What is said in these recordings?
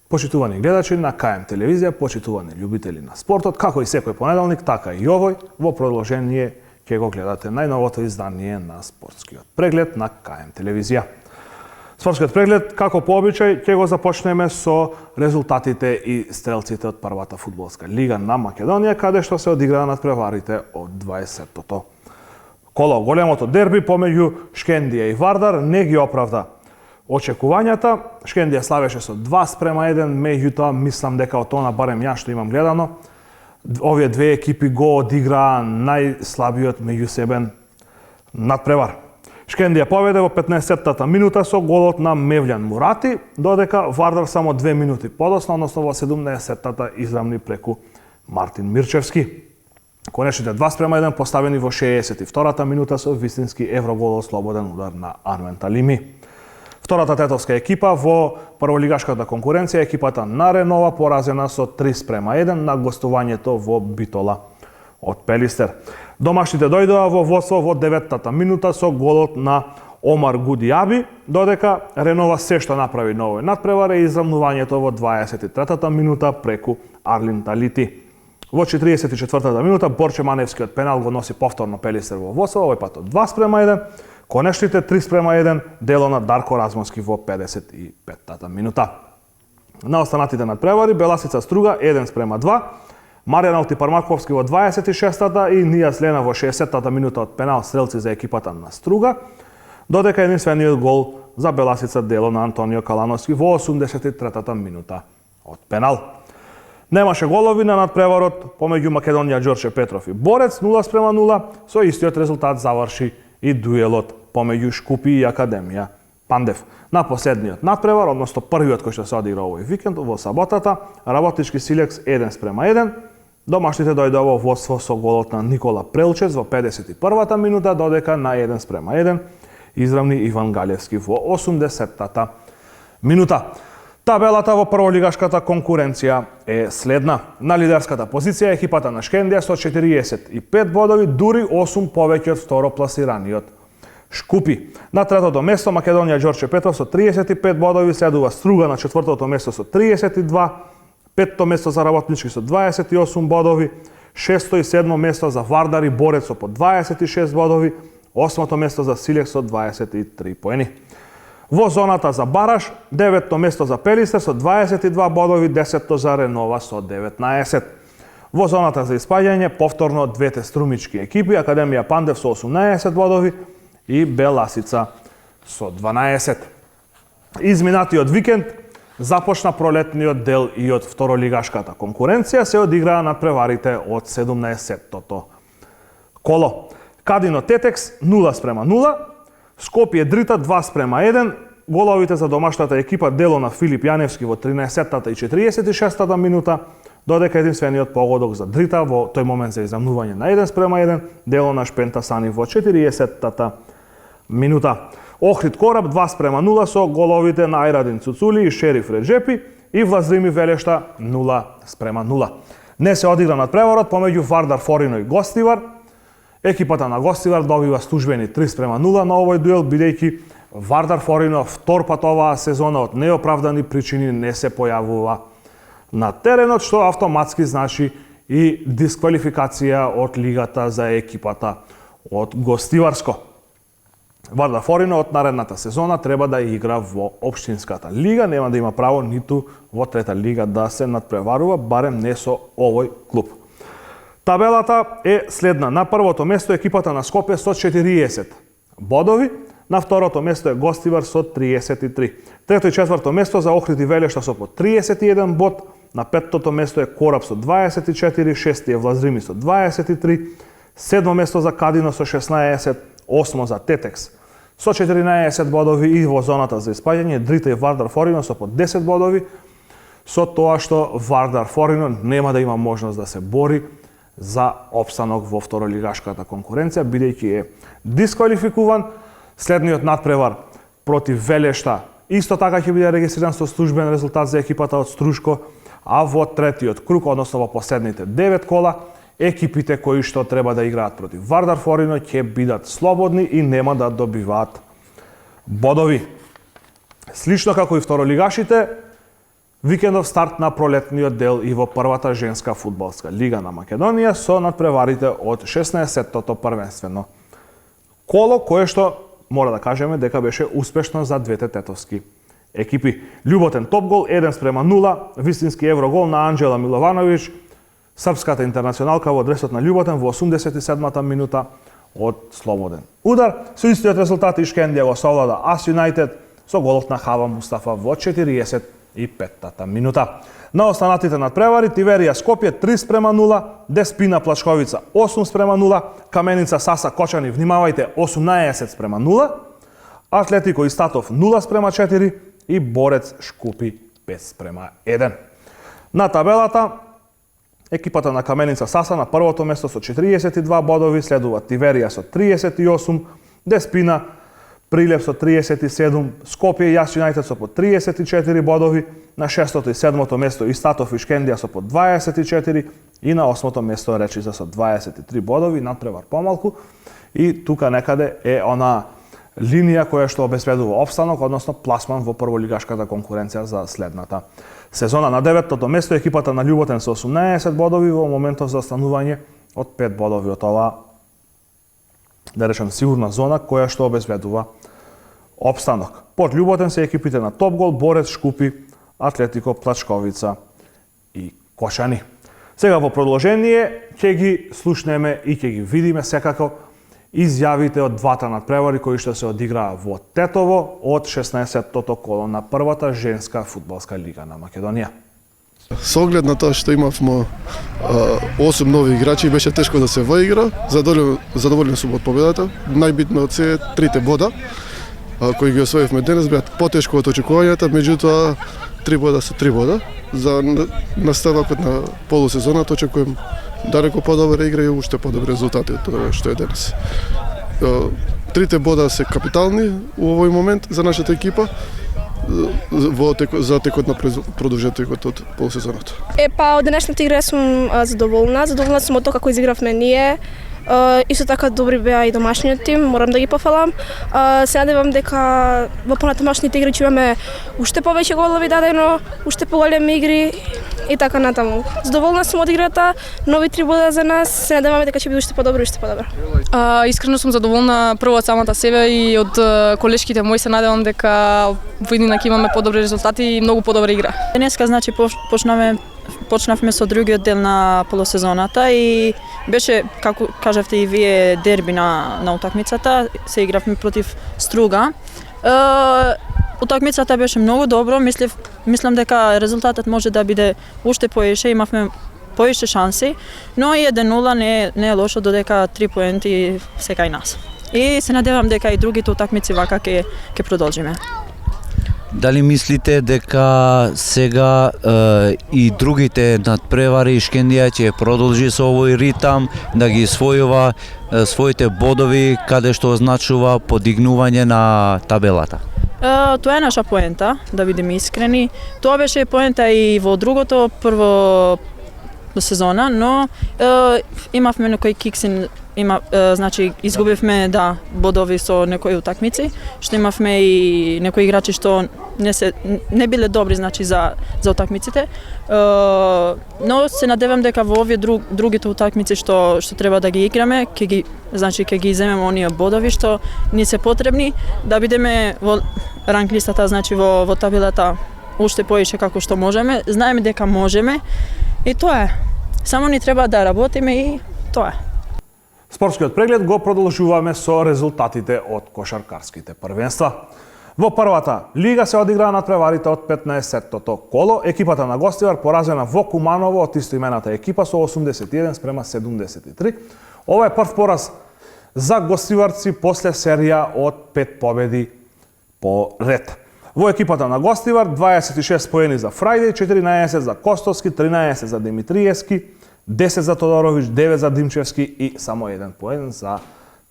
Почитувани гледачи на КМ телевизија, почитувани љубители на спортот, како и секој понеделник, така и овој, во продолжение ќе го гледате најновото издание на спортскиот преглед на КМ телевизија. Спортскиот преглед, како по обичај, ќе го започнеме со резултатите и стрелците од првата фудбалска лига на Македонија, каде што се одиграа надпреварите од 20-тото коло. Големото дерби помеѓу Шкендија и Вардар не ги оправда очекувањата. Шкендија славеше со 2:1, меѓутоа мислам дека од тоа барем ја што имам гледано, овие две екипи го одиграа најслабиот меѓусебен надпревар. Шкендија победе во 15-тата минута со голот на Мевљан Мурати, додека Вардар само 2 минути подоцна, односно во 70-тата израмни преку Мартин Мирчевски. Конечните 2:1 поставени во 62-та минута со вистински еврогол од слободен удар на Армен Талими. Втората тетовска екипа во прволигашката конкуренција, екипата на Ренова, поразена со 3:1 на гостувањето во Битола од Пелистер. Домашните дојдоа во водство во 9-тата минута со голот на Омар Гудијаби, додека Ренова се што направи на овој надпревар е израмнувањето во 23-тата минута преку Арлин Талити. Во 44-тата минута Борче Маневскиот пенал го носи повторно Пелистер во водство, овој пат од 2:1. Конечните 3:1 дело на Дарко Размонски во 55-тата минута. На останатите надпревари Беласица Струга 1:2, Маријан Алтипармаковски во 26-тата и Нијас Лена во 60-тата минута од пенал стрелци за екипата на Струга, додека единствениот гол за Беласица дело на Антонио Калановски во 83-тата минута од пенал. Немаше голови на надпреварот помеѓу Македонија Ѓорче Петров и Борец 0:0, со истиот резултат заврши и дуелот помеѓу Шкупи и Академија Пандев. На последниот надпревар, односно првиот кој што се одигра овој викенд во саботата, Работнички Силекс 1:1, домашните дојдоа во водство со голот на Никола Прелчец во 51-та минута, додека на 1:1 изравни Иван Галевски во 80-тата минута. Табелата во прволигашката конкуренција е следна. На лидерската позиција екипата на Шкендија со 45 бодови, дури 8 повеќе од второпласираниот Шкупи. На третото место Македонија Ѓорче Петров со 35 бодови, следува Струга на четвртото место со 32, петто место за Работнички со 28 бодови, шесто и седмо место за Вардар и Борец со по 26 бодови, осмото место за Силекс со 23 поени. Во зоната за бараж, 9-то место за Пелистер со 22 бодови, 10-то за Ренова со 19. Во зоната за испаѓање, повторно двете струмички екипи, Академија Пандев со 18 бодови и Беласица со 12. Изминатиот викенд започна пролетниот дел и од второлигашката конкуренција, се одиграа надпреварите од 17-тото коло. Кадино Тетекс 0:0, Скопје Дрита 2:1, головите за домашната екипа дело на Филип Јаневски во 13-тата и 46-тата минута, додека единствениот погодок за Дрита во тој момент за израмнување на 1:1 дело на Шпента Сани во 40-тата минута. Охрид Кораб 2:0 со головите на Ајрадин Цуцули и Шериф Реджепи и Влазрими Велешта 0:0. Не се одигра надпреварот помеѓу Вардар Форино и Гостивар. Екипата на Гостивар добива службени 3:0 на овој дуел, бидејќи Вардар Форино втор пат оваа сезона од неоправдани причини не се појавува на теренот, што автоматски значи и дисквалификација од лигата за екипата од Гостиварско. Вардар Форино од наредната сезона треба да игра во општинската лига, нема да има право ниту во трета лига да се надпреварува, барем не со овој клуб. Табелата е следна. На првото место екипата на Скопје со 40 бодови, на второто место е Гостивар со 33. Трето и четврто место за Охрид и Велешта со по 31 бод, на петтото место е Кораб со 24, шести е Влазрими со 23, седмо место за Кадино со 16, осмо за Тетекс со 14 бодови и во зоната за испаѓање Дрита и Вардар Форино со по 10 бодови, со тоа што Вардар Форино нема да има можност да се бори за опстанок во второлигашката конкуренција, бидејќи е дисквалификуван. Следниот надпревар против Велешта исто така ќе биде регистриран со службен резултат за екипата од Струшко, а во третиот круг, односно во последните 9 кола, екипите кои што треба да играат против Вардар Форино ќе бидат слободни и нема да добиваат бодови. Слично како и второлигашите, Викендов старт на пролетниот дел и во првата женска фудбалска лига на Македонија со надпреварите од 16-тото првенствено коло, кое што мора да кажеме дека беше успешно за двете тетовски екипи. Љуботен топгол 1:0, вистински еврогол на Анџела Миловановиќ, српската интернационалка во адресот на Љуботен во 87-та минута од слободен удар. Со истиот резултат Ишкендија го совлада Ас Юнајтед со голот на Хава Мустафа во 45-та минута. На останатите надпревари Тиверија Скопје 3:0, Деспина Плачковица 8:0, Каменица Саса Кочани, внимавајте, 18:0, Атлетико Истатов 0:4 и Борец Шкупи 5:1. На табелата екипата на Каменица Саса на првото место со 42 бодови, следува Тиверија со 38, Деспина Прилеп со 37, Скопје и Јас Юнајтед со по 34 бодови, на 6-то и 7-то место Истатов и Шкендија со по 24 и на 8-то место Речица со 23 бодови, надпревар помалку. И тука некаде е она линија која што обезбедува опстанок, односно пласман во прволигашката конкуренција за следната сезона. На 9-тото место екипата на Љуботен со 18 бодови во моментов за останување од 5 бодови од оваа, да речем, сигурна зона која што обезбедува опстанок. Под Љуботен се екипите на Топгол, Борец Шкупи, Атлетико Плачковица и Кошани. Сега во продолжение ќе ги слушнеме и ќе ги видиме секако изјавите од двата надпревари кои што се одиграа во Тетово од 16-тото коло на првата женска фудбалска лига на Македонија. Со оглед на тоа што имавме 8 нови играчи, беше тешко да се воигра. Задоволен сум од победата. Најбитно од се 3 бода кои ги освоивме денес беа потешко од очекувањата, меѓутоа 3 бода се 3 бода. За наставокот на полусезоната очекувам далеко подобра игра и уште подобри резултати од тоа што е денес. 3 бода се капитални во овој момент за нашата екипа за текот на продолжетокот од полусезоната. Од денешната игра сум задоволна. Задоволна сум од тоа како изигравме ние. Исто така добри беа и домашниот тим, морам да ги пофалам. Се надевам дека во понатамошните игри ќе имаме уште повеќе голови дадено, уште поголеми игри и така натаму. Задоволна сум од играта, нови 3 бода за нас, се надеваме дека ќе биде уште подобро и уште подобро. Искрено сум задоволна прво од самата себе и од колешките мои, се надевам дека во иднина ќе имаме подобри резултати и многу подобра игра. Денеска значи почнавме со другиот дел на полусезоната и беше, како кажавте и вие, дерби на утакмицата. Се игравме против Струга. Утакмицата беше многу добро, мислам дека резултатот може да биде уште поише, имавме поише шанси, но и 1:0 не е лошо, додека 3 поенти се кај нас. И се надевам дека и другите утакмици вака ќе продолжиме. Дали мислите дека сега и другите надпревари Шкендија ќе продолжи со овој ритам, да ги освојува своите бодови, каде што означува подигнување на табелата? Тоа е наша поента, да бидеме искрени. Тоа беше поента и во другото прво сезона, но имавме некои кикси, значи изгубивме бодови со некои утакмици, што имавме и некои играчи што не биле добри, значи за утакмиците. Но се надевам дека во овие другите утакмици што треба да ги играме, ќе ги земеме оние бодови што ни се потребни да бидеме во ранглистата, значи во табелата уште поише како што можеме. Знаеме дека можеме и тоа е. Само ни треба да работиме и тоа е. Спортскиот преглед го продолжуваме со резултатите од кошаркарските првенства. Во првата лига се одиграа надпреварите од 15-тото коло. Екипата на Гостивар поразена во Куманово од истоимената екипа со 81:73. Ова е прв пораз за гостиварци после серија од 5 победи по ред. Во екипата на Гостивар 26 поени за Фрајдеј, 14 за Костовски, 13 за Димитриевски, 10 за Тодоровиќ, 9 за Димчевски и само 1 поен за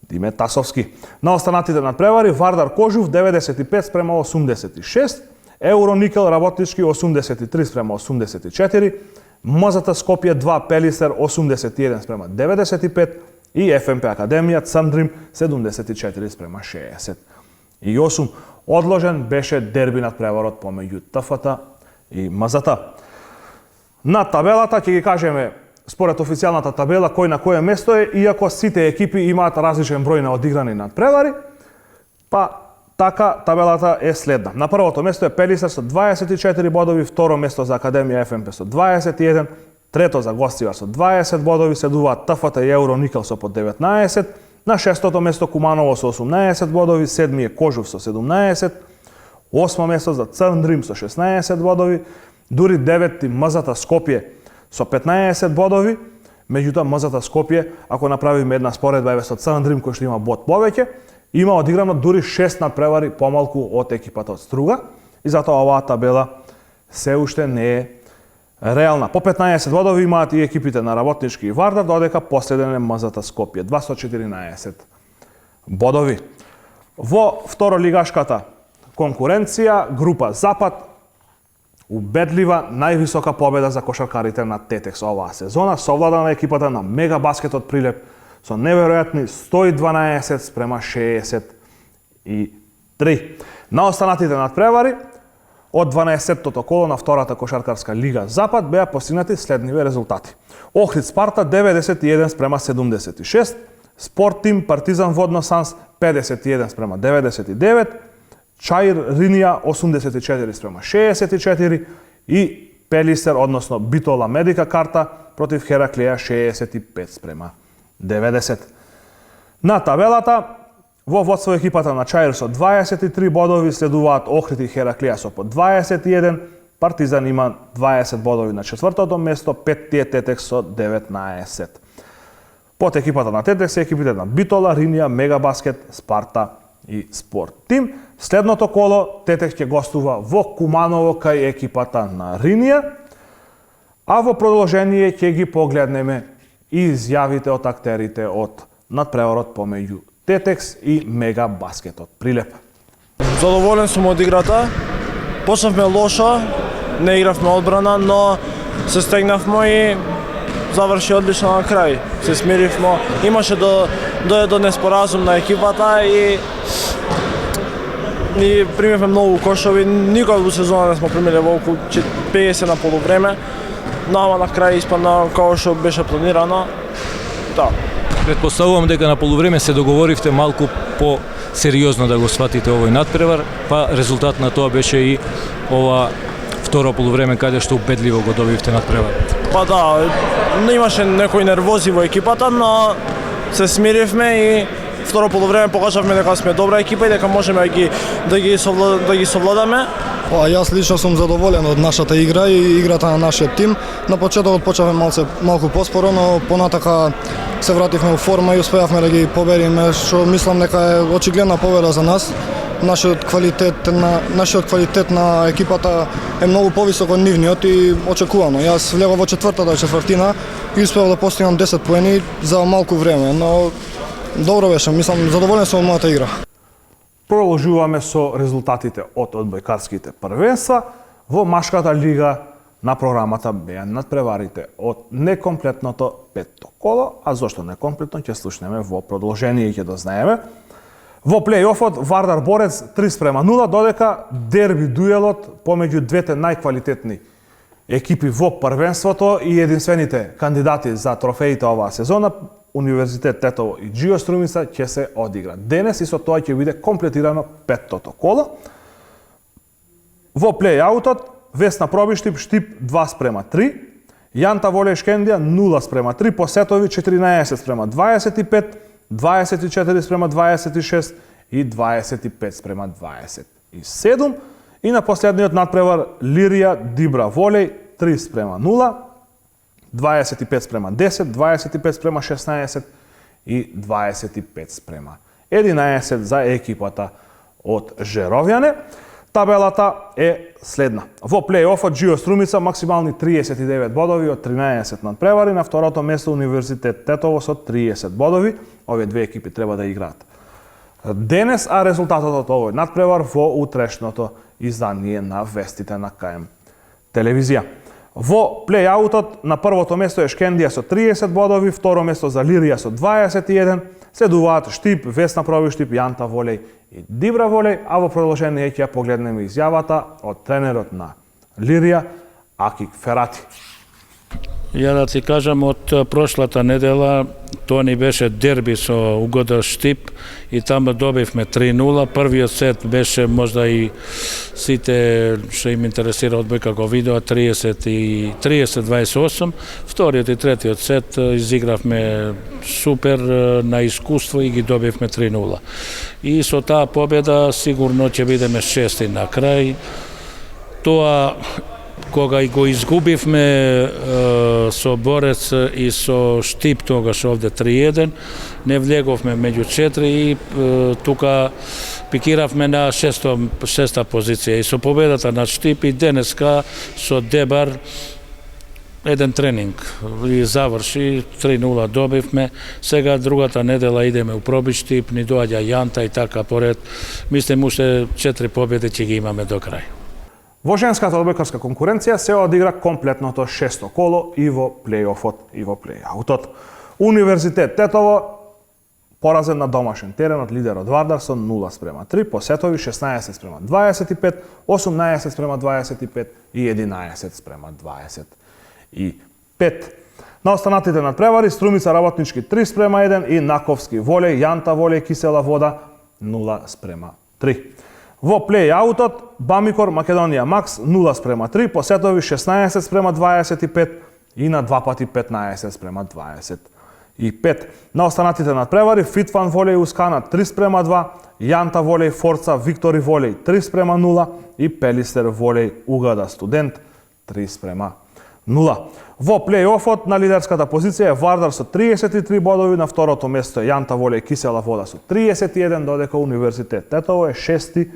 Диме Тасовски. На останатите надпревари Вардар Кожув 95:86, Евроникел Работнички 83:84, МЗТ Скопје 2 Пелистер 81:95 и ФМП Академија Цандрим 74:68. Одложен беше дерби надпреварот помеѓу ТФТ и МЗТ. На табелата ќе ги кажеме според официјалната табела кој на кое место е, иако сите екипи имаат различен број на одиграни надпревари, па така табелата е следна. На првото место е Пелисар со 24 бодови, второ место за Академија ФМП со 21, трето за Гостивар со 20 бодови, следуваат ТФТ и Евроникел со по 19, на шестото место Куманово со 18 бодови, седми е Кожув со 17, осмо место за Црн Рим со 16 бодови, дури деветти МЗТ Скопје со 15 бодови, меѓутоа МЗТ Скопје, ако направиме една споредба со Црн Рим кој што има бод повеќе, има одиграно дури 6 надпревари помалку од екипата од Струга и затоа оваа табела се уште не е реална. По 15 бодови имаат и екипите на Работнички и Вардар, додека последен е МЗТ Скопје, 214 бодови. Во второлигашката конкуренција, група Запад, убедлива највисока победа за кошаркарите на Тетекс оваа сезона, совлада на екипата на Мега Баскетот Прилеп со неверојатни 112 спрема 63. На останатите надпревари, од 12-тото коло на втората кошаркарска лига Запад беа постигнати следниве резултати. Охрид Спарта 91 спрема 76, Спорт Тим Партизан Водно Санс 51 спрема 99, Чаир Ринија 84 спрема 64 и Пелисер, односно Битола Медика Карта против Хераклеја 65 спрема 90. На табелата, во водство екипата на Чаир со 23 бодови, следуваат Охрид и Хераклеја со по 21, Партизан има 20 бодови на четвртото место, петти е Тетекс со 19. Под екипата на Тетекс екипите на Битола, Ринија, Мегабаскет, Спарта и Спорт Тим. Следното коло Тетекс ќе гостува во Куманово кај екипата на Ринија, а во продолжение ќе ги погледнеме и изјавите од актерите од надпреварот помеѓу Тетекс и Мега Баскетот Прилеп. Задоволен сум од играта. Почнавме лошо, не игравме одбрана, но се стегнавме и заврши одлично на крај. Се смиривме. Имаше до неспоразум на екипата и примивме многу кошови. Никога во сезона не сме примиле во околу 50 на полувреме. Но ама на крај испадна како што беше планирано. Да. Предпоставувам дека на полувреме се договоривте малку по-сериозно да го сватите овој надпревар, па резултат на тоа беше и ова второ полувреме каде што убедливо го добивте надпреварот. Па да, имаше некои нервози во екипата, но се смиривме и второ полувреме покажавме дека сме добра екипа и дека можеме да ги совладаме. Јас лично сум задоволен од нашата игра и играта на нашиот тим. На почетокот почнавме малку поспоро, но понатака се вративме во форма и успеавме да ги победиме, што мислам дека е очигледна победа за нас. Нашиот квалитет на екипата е многу повисок од нивниот и очекувано. Јас влегов во четвртата четвртина и успеав да постигнам 10 поени за малку време, но добро беше, мислам задоволен сум од мојата игра. Продолжуваме со резултатите од одбојкарските првенства. Во машката лига на програмата беа надпреварите од некомплетното петто коло, а зошто некомплетно ќе слушнеме во продолжение и ќе дознаеме. Во плей-офот Вардар Борец 3:0, додека дерби дуелот помеѓу двете најквалитетни екипи во првенството и единствените кандидати за трофеите оваа сезона, Универзитет Тетово и Џио Струмица, ќе се одигра денес и со тоа ќе биде комплетирано петтото коло. Во плей-аутот Весна Пробиштип Штип 2:3, Јанта Воле Шкендија 0:3, по сетови 14:25, 24:26 и 25:27. И на последниот надпревар Лирија Дибра Волеј 3:0, 25:10, 25:16 и 25:11 за екипата од Жеровјане. Табелата е следна. Во плей-офот Џио Струмица максимални 39 бодови од 13 надпревари, на второто место Универзитет Тетово со 30 бодови. Овие две екипи треба да играат денес, а резултатот од овој надпревар во утрешното издание на вестите на КМ телевизија. Во плей-аутот на првото место е Шкендија со 30 бодови, второ место за Лирија со 21, следуваат Штип, Весна Пробиштип, Јанта Волеј и Дибра Волеј, а во продолжение ќе погледнеме изјавата од тренерот на Лирија, Акик Ферати. Ја да ти кажам, од прошлата недела тоа ни беше дерби со Угода Штип и таму добивме 3-0. Првиот сет беше можда и сите што им интересира одбојка го видеа 30-28. Вториот и третиот сет изигравме супер на искуство и ги добивме 3-0. И со таа победа сигурно ќе бидеме шести на крај. Тоа кога и го изгубивме со Борец и со Штип тогаш овде 3-1, не влеговме меѓу 4 и тука пикиравме на шеста позиција. И со победата на Штип и денеска со Дебар еден тренинг и заврши, 3-0 добивме. Сега другата недела идеме у Проби Штип, ни доаѓа Јанта и така поред. Мислим уште 4 победи ќе ги имаме до крај. Во женската одбојкарска конкуренција се одигра комплетното шесто коло и во плејофот и во плејаутот. Универзитет Тетово поразен на домашен терен од лидерот Вардар со 0:3, по сетови 16:25, 18:25 и 11:25. На останатите надпревари Струмица Работнички 3:1 и Наковски Волеј, Јанта Волеј, Кисела Вода 0:3. Во плејаутот Бамикор Македонија Макс 0:3, по сетови 16:25 и на два пати 15:25. На останатите надпревари Фитфан Волеј Ускана 3:2, Јанта Волеј Форца Виктори Волеј 3:0 и Пелистер Волеј Угада Студент 3:0. Во плејофот на лидерската позиција е Вардар со 33 бодови, на второто место е Јанта Волеј Кисела Вода со 31, додека Универзитет Тетово е шести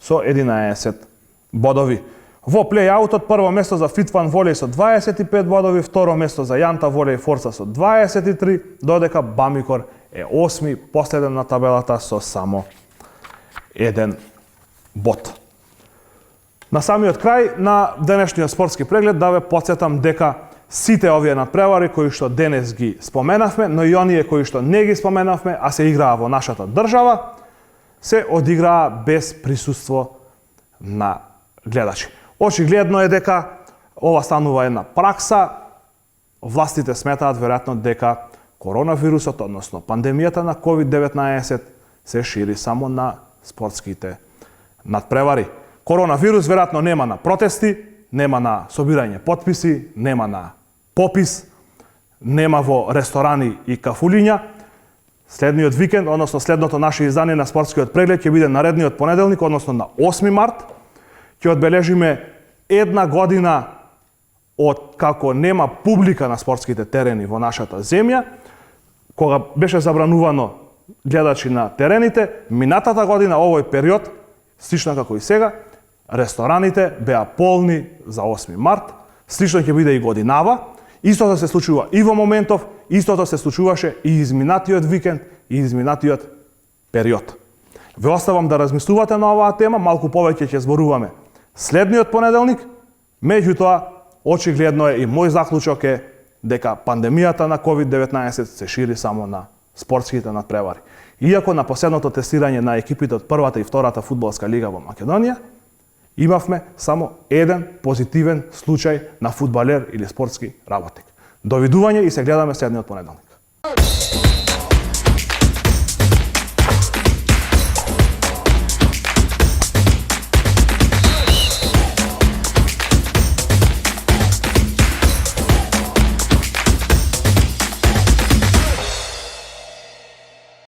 со 11 бодови. Во плејаутот прво место за Фитфан Волеј со 25 бодови, второ место за Јанта Волеј Форца со 23, додека Бамикор е 8, последен на табелата со само 1 бод. На самиот крај на денешниот спортски преглед да ве потсетам дека сите овие надпревари кои што денес ги споменавме, но и оние кои што не ги споменавме, а се играа во нашата држава, се одиграа без присуство на гледачи. Очигледно е дека ова станува една пракса. Властите сметаат веројатно дека коронавирусот, односно пандемијата на COVID-19 се шири само на спортските надпревари. Коронавирус веројатно нема на протести, нема на собирање потписи, нема на попис, нема во ресторани и кафулиња. Следниот викенд, односно следното наше издание на спортскиот преглед ќе биде наредниот понеделник, односно на 8 март. Ќе одбележиме една година од како нема публика на спортските терени во нашата земја, кога беше забранувано гледачи на терените. Минатата година, овој период, слично како и сега, рестораните беа полни за 8 март, слично ќе биде и годинава. Истото се случува и во моментов, истото се случуваше и изминатиот викенд, и изминатиот период. Ве оставам да размислувате на оваа тема, малку повеќе ќе зборуваме следниот понеделник. Меѓутоа, очигледно е и мој заклучок е дека пандемијата на COVID-19 се шири само на спортските надпревари. Иако на последното тестирање на екипите од првата и втората фудбалска лига во Македонија, имавме само еден позитивен случај на фудбалер или спортски работник. Довидување и се гледаме следниот понеделник.